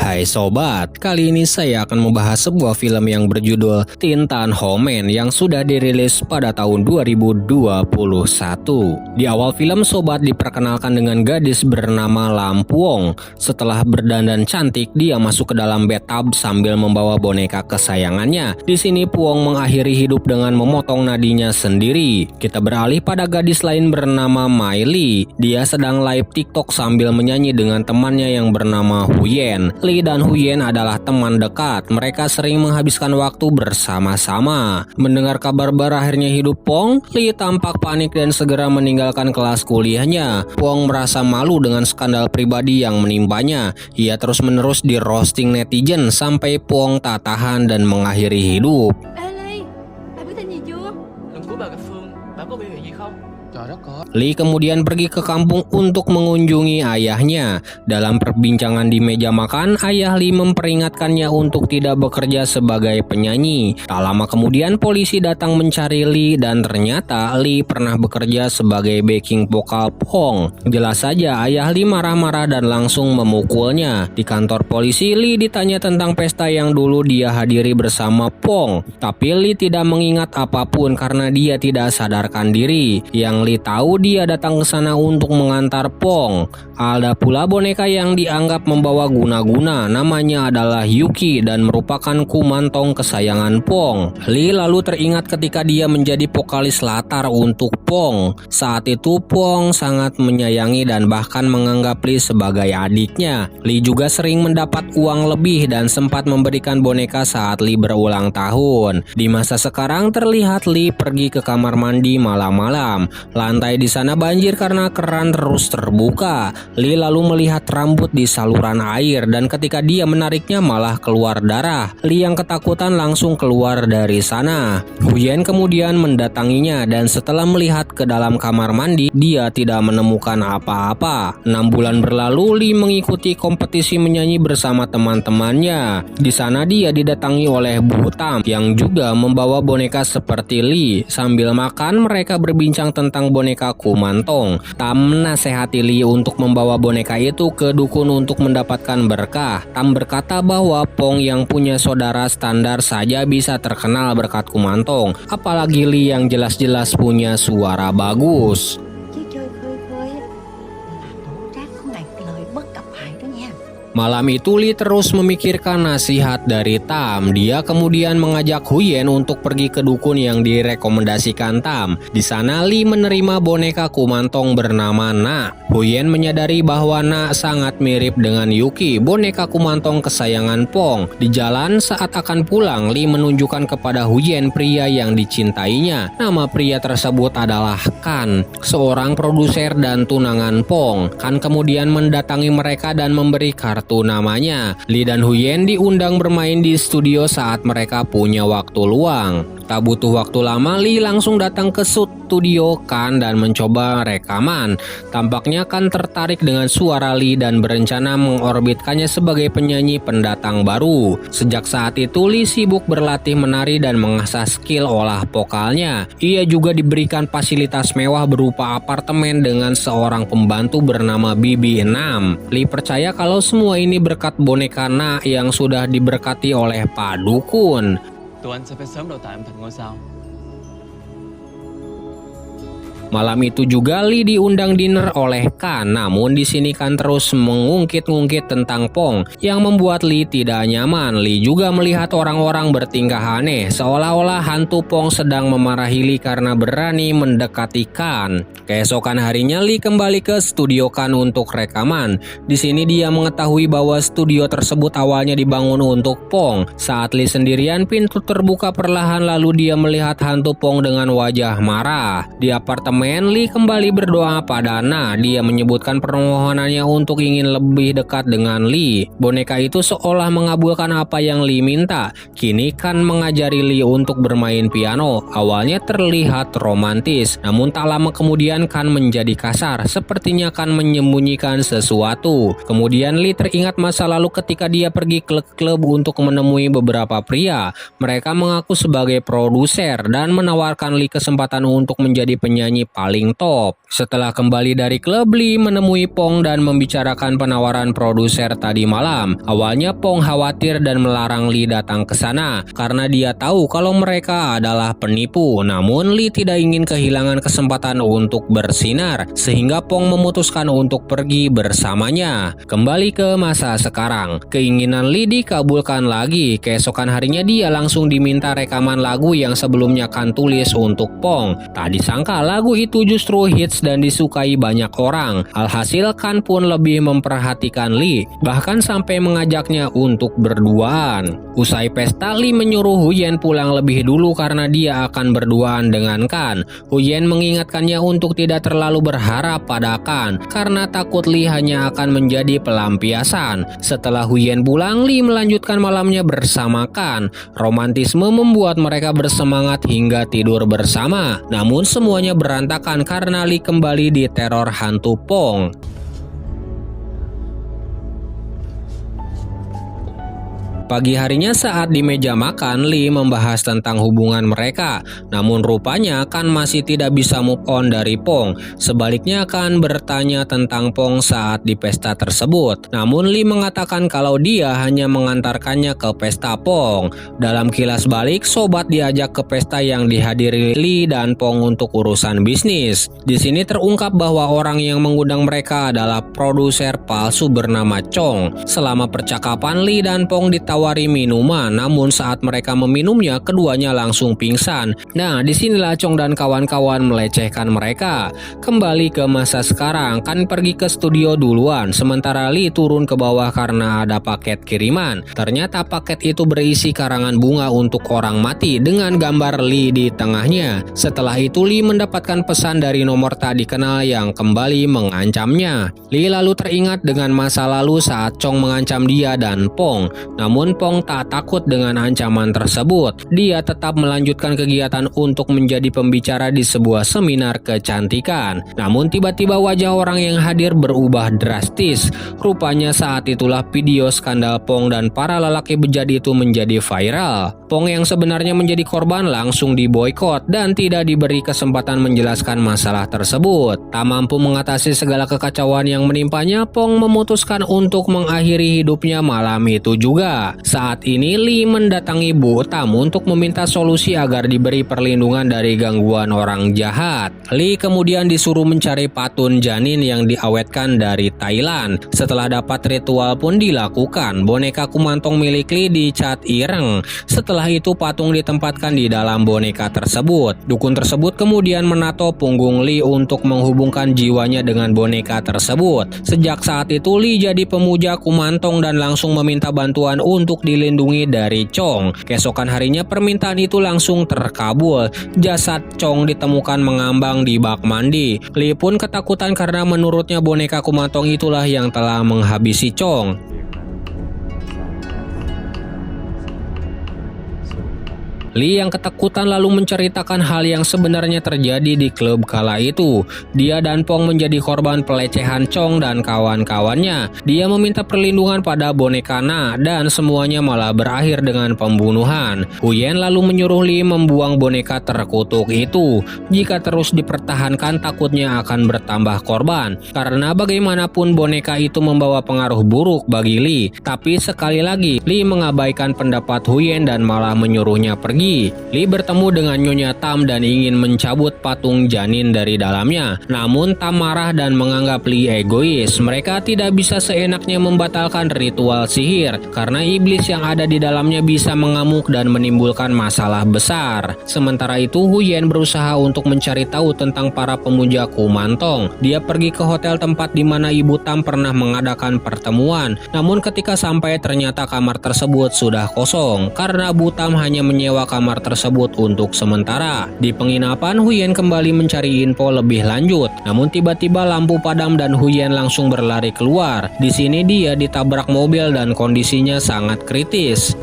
Hai sobat, kali ini saya akan membahas sebuah film yang berjudul Teen Tan Ho Man yang sudah dirilis pada tahun 2021. Di awal film, sobat diperkenalkan dengan gadis bernama Lam Puong. Setelah berdandan cantik, dia masuk ke dalam bathtub sambil membawa boneka kesayangannya. Di sini Puong mengakhiri hidup dengan memotong nadinya sendiri. Kita beralih pada gadis lain bernama Miley. Dia sedang live TikTok sambil menyanyi dengan temannya yang bernama Huyen. Lee dan Huyen adalah teman dekat. Mereka sering menghabiskan waktu bersama-sama. Mendengar kabar berakhirnya hidup Puong, Lee tampak panik dan segera meninggalkan kelas kuliahnya. Puong merasa malu dengan skandal pribadi yang menimpanya. Ia terus-menerus di roasting netizen sampai Puong tak tahan dan mengakhiri hidup. Lee kemudian pergi ke kampung untuk mengunjungi ayahnya. Dalam perbincangan di meja makan, ayah Lee memperingatkannya untuk tidak bekerja sebagai penyanyi. Tak lama kemudian polisi datang mencari Lee dan ternyata Lee pernah bekerja sebagai backing vokal Puong. Jelas saja ayah Lee marah-marah dan langsung memukulnya. Di kantor polisi, Lee ditanya tentang pesta yang dulu dia hadiri bersama Puong. Tapi Lee tidak mengingat apapun karena dia tidak sadarkan diri. Yang Lee tahu, dia datang ke sana untuk mengantar Puong. Ada pula boneka yang dianggap membawa guna-guna, namanya adalah Yuki dan merupakan kumantong kesayangan Puong. Lee lalu teringat ketika dia menjadi vokalis latar untuk Puong. Saat itu Puong sangat menyayangi dan bahkan menganggap Lee sebagai adiknya. Lee juga sering mendapat uang lebih dan sempat memberikan boneka saat Lee berulang tahun. Di masa sekarang terlihat Lee pergi ke kamar mandi malam-malam. Lantai di sana banjir karena keran terus terbuka. Lee lalu melihat rambut di saluran air dan ketika dia menariknya malah keluar darah. Lee yang ketakutan langsung keluar dari sana. Huyen kemudian mendatanginya dan setelah melihat ke dalam kamar mandi, dia tidak menemukan apa-apa. 6 bulan berlalu, Lee mengikuti kompetisi menyanyi bersama teman-temannya. Di sana dia didatangi oleh Bu Tam yang juga membawa boneka seperti Lee. Sambil makan, mereka berbincang tentang boneka kumantong. Tam menasehati Lee untuk membawa boneka itu ke dukun untuk mendapatkan berkah. Tam berkata bahwa Puong yang punya saudara standar saja bisa terkenal berkat kumantong, apalagi Lee yang jelas-jelas punya suara bagus. Malam itu Lee terus memikirkan nasihat dari Tam. Dia kemudian mengajak Huyen untuk pergi ke dukun yang direkomendasikan Tam. Di sana Lee menerima boneka kumantong bernama Na. Huyen menyadari bahwa Na sangat mirip dengan Yuki, boneka kumantong kesayangan Puong. Di jalan saat akan pulang, Lee menunjukkan kepada Huyen pria yang dicintainya. Nama pria tersebut adalah Kan, seorang produser dan tunangan Puong. Kan kemudian mendatangi mereka dan memberi kartu namanya. Lee dan Huyen diundang bermain di studio saat mereka punya waktu luang. Tak butuh waktu lama, Lee langsung datang ke studio Kan dan mencoba rekaman. Tampaknya Kan tertarik dengan suara Lee dan berencana mengorbitkannya sebagai penyanyi pendatang baru. Sejak saat itu Lee sibuk berlatih menari dan mengasah skill olah vokalnya. Ia juga diberikan fasilitas mewah berupa apartemen dengan seorang pembantu bernama Bibi Nam. Lee percaya kalau semua ini berkat boneka Na yang sudah diberkati oleh Pak Dukun. tụi anh sẽ phải sớm đào tạo em thành ngôi sao. Malam itu juga Lee diundang dinner oleh Kan, namun di sini Kan terus mengungkit-ungkit tentang Puong yang membuat Lee tidak nyaman. Lee juga melihat orang-orang bertingkah aneh, seolah-olah hantu Puong sedang memarahi Lee karena berani mendekati Kan. Keesokan harinya Lee kembali ke studio Kan untuk rekaman. Di sini dia mengetahui bahwa studio tersebut awalnya dibangun untuk Puong. Saat Lee sendirian, pintu terbuka perlahan lalu dia melihat hantu Puong dengan wajah marah. Di apartemen Lee kembali berdoa pada Na. Dia menyebutkan permohonannya untuk ingin lebih dekat dengan Lee. Boneka itu seolah mengabulkan apa yang Lee minta. Kini Kan mengajari Lee untuk bermain piano. Awalnya terlihat romantis, namun tak lama kemudian Kan menjadi kasar. Sepertinya Kan menyembunyikan sesuatu. Kemudian Lee teringat masa lalu ketika dia pergi ke klub untuk menemui beberapa pria. Mereka mengaku sebagai produser dan menawarkan Lee kesempatan untuk menjadi penyanyi paling top. Setelah kembali dari klub, Lee menemui Pong dan membicarakan penawaran produser tadi malam. Awalnya Pong khawatir dan melarang Lee datang ke sana karena dia tahu kalau mereka adalah penipu. Namun Lee tidak ingin kehilangan kesempatan untuk bersinar sehingga Pong memutuskan untuk pergi bersamanya. Kembali ke masa sekarang, keinginan Lee dikabulkan lagi. Keesokan harinya dia langsung diminta rekaman lagu yang sebelumnya Kan tulis untuk Pong. Tak disangka lagu itu justru hits dan disukai banyak orang. Alhasil Kan pun lebih memperhatikan Lee, bahkan sampai mengajaknya untuk berduaan. Usai pesta, Lee menyuruh Huyen pulang lebih dulu karena dia akan berduaan dengan Kan. Huyen mengingatkannya untuk tidak terlalu berharap pada Kan karena takut Lee hanya akan menjadi pelampiasan. Setelah Huyen pulang, Lee melanjutkan malamnya bersama Kan. Romantisme membuat mereka bersemangat hingga tidur bersama. Namun semuanya berantakan karena Lee kembali diteror hantu Pong. Pagi harinya saat di meja makan, Lee membahas tentang hubungan mereka. Namun rupanya Kan masih tidak bisa move on dari Pong. Sebaliknya Kan bertanya tentang Pong saat di pesta tersebut. Namun Lee mengatakan kalau dia hanya mengantarkannya ke pesta Pong. Dalam kilas balik, sobat diajak ke pesta yang dihadiri Lee dan Pong untuk urusan bisnis. Di sini terungkap bahwa orang yang mengundang mereka adalah produser palsu bernama Chong. Selama percakapan, Lee dan Pong ditawari minuman, namun saat mereka meminumnya, keduanya langsung pingsan. Nah, disinilah Chong dan kawan-kawan melecehkan mereka. Kembali ke masa sekarang, Kan pergi ke studio duluan, sementara Lee turun ke bawah karena ada paket kiriman. Ternyata paket itu berisi karangan bunga untuk orang mati dengan gambar Lee di tengahnya. Setelah itu Lee mendapatkan pesan dari nomor tak dikenal yang kembali mengancamnya. Lee lalu teringat dengan masa lalu saat Chong mengancam dia dan Pong. Namun Pong tak takut dengan ancaman tersebut. Dia tetap melanjutkan kegiatan untuk menjadi pembicara di sebuah seminar kecantikan. Namun tiba-tiba wajah orang yang hadir berubah drastis. Rupanya saat itulah video skandal Pong dan para lelaki bejat itu menjadi viral. Pong yang sebenarnya menjadi korban langsung diboikot dan tidak diberi kesempatan menjelaskan masalah tersebut. Tak mampu mengatasi segala kekacauan yang menimpanya, Pong memutuskan untuk mengakhiri hidupnya malam itu juga. Saat ini Lee mendatangi Bu Tam untuk meminta solusi agar diberi perlindungan dari gangguan orang jahat. Lee kemudian disuruh mencari patun janin yang diawetkan dari Thailand. Setelah dapat, ritual pun dilakukan. Boneka kumantong milik Lee dicat ireng. Setelah itu patung ditempatkan di dalam boneka tersebut. Dukun tersebut kemudian menato punggung Lee untuk menghubungkan jiwanya dengan boneka tersebut. Sejak saat itu Lee jadi pemuja kumantong dan langsung meminta bantuan untuk dilindungi dari Chong. Keesokan harinya permintaan itu langsung terkabul. Jasad Chong ditemukan mengambang di bak mandi. Lee pun ketakutan karena menurutnya boneka kumantong itulah yang telah menghabisi Chong. Lee yang ketakutan lalu menceritakan hal yang sebenarnya terjadi di klub kala itu. Dia dan Pong menjadi korban pelecehan Chong dan kawan-kawannya. Dia meminta perlindungan pada boneka Na dan semuanya malah berakhir dengan pembunuhan. Huyen lalu menyuruh Lee membuang boneka terkutuk itu. Jika terus dipertahankan, takutnya akan bertambah korban. Karena bagaimanapun boneka itu membawa pengaruh buruk bagi Lee. Tapi sekali lagi, Lee mengabaikan pendapat Huyen dan malah menyuruhnya pergi. Lee bertemu dengan Nyonya Tam dan ingin mencabut patung janin dari dalamnya. Namun Tam marah dan menganggap Lee egois. Mereka tidak bisa seenaknya membatalkan ritual sihir karena iblis yang ada di dalamnya bisa mengamuk dan menimbulkan masalah besar. Sementara itu Huyen berusaha untuk mencari tahu tentang para pemuja kumantong. Dia pergi ke hotel tempat di mana Ibu Tam pernah mengadakan pertemuan. Namun ketika sampai, ternyata kamar tersebut sudah kosong karena Bu Tam hanya menyewa kamar tersebut untuk sementara. Di penginapan, Huyen kembali mencari info lebih lanjut. Namun tiba-tiba lampu padam dan Huyen langsung berlari keluar. Di sini dia ditabrak mobil dan kondisinya sangat kritis.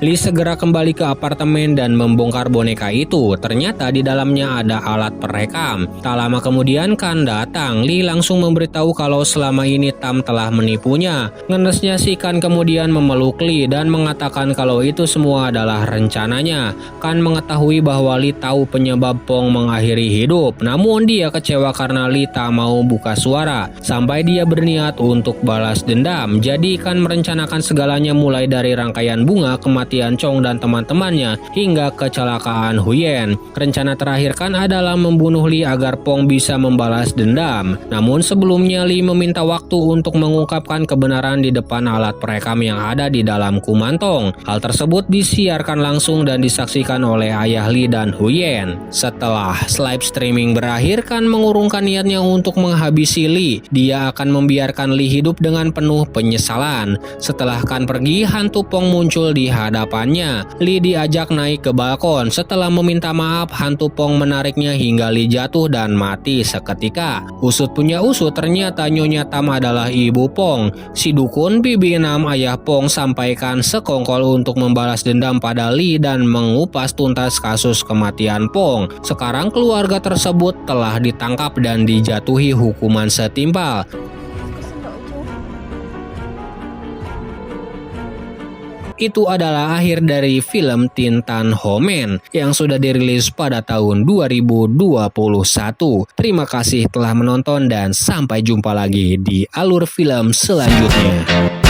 Lee segera kembali ke apartemen dan membongkar boneka itu. Ternyata di dalamnya ada alat perekam. Tak lama kemudian Kan datang. Lee langsung memberitahu kalau selama ini Tam telah menipunya. Ngenesnya si Kan kemudian memeluk Lee dan mengatakan kalau itu semua adalah rencananya. Kan mengetahui bahwa Lee tahu penyebab Pong mengakhiri hidup. Namun dia kecewa karena Lee tak mau buka suara. Sampai dia berniat untuk balas dendam. Jadi Kan merencanakan segalanya mulai dari rangkaian bunga kematian Chong dan teman-temannya hingga kecelakaan Huyen. Rencana terakhir Kan adalah membunuh Lee agar Pong bisa membalas dendam. Namun sebelumnya Lee meminta waktu untuk mengungkapkan kebenaran di depan alat perekam yang ada di dalam Kumantong. Hal tersebut disiarkan langsung dan disaksikan oleh ayah Lee dan Huyen. Setelah live streaming berakhir, Kan mengurungkan niatnya untuk menghabisi Lee. Dia akan membiarkan Lee hidup dengan penuh penyesalan. Setelah Kan pergi, hantu Pong muncul di hadapannya. Lee diajak naik ke balkon. Setelah meminta maaf, hantu Pong menariknya hingga Lee jatuh dan mati seketika. Usut punya usut, ternyata Nyonya Tam adalah ibu Pong. Si dukun Bibi 6 ayah Pong sampaikan sekongkol untuk membalas dendam pada Lee dan mengupas tuntas kasus kematian Pong. Sekarang keluarga tersebut telah ditangkap dan dijatuhi hukuman setimpal. Itu adalah akhir dari film Tin Tan Ho Man yang sudah dirilis pada tahun 2021. Terima kasih telah menonton dan sampai jumpa lagi di alur film selanjutnya.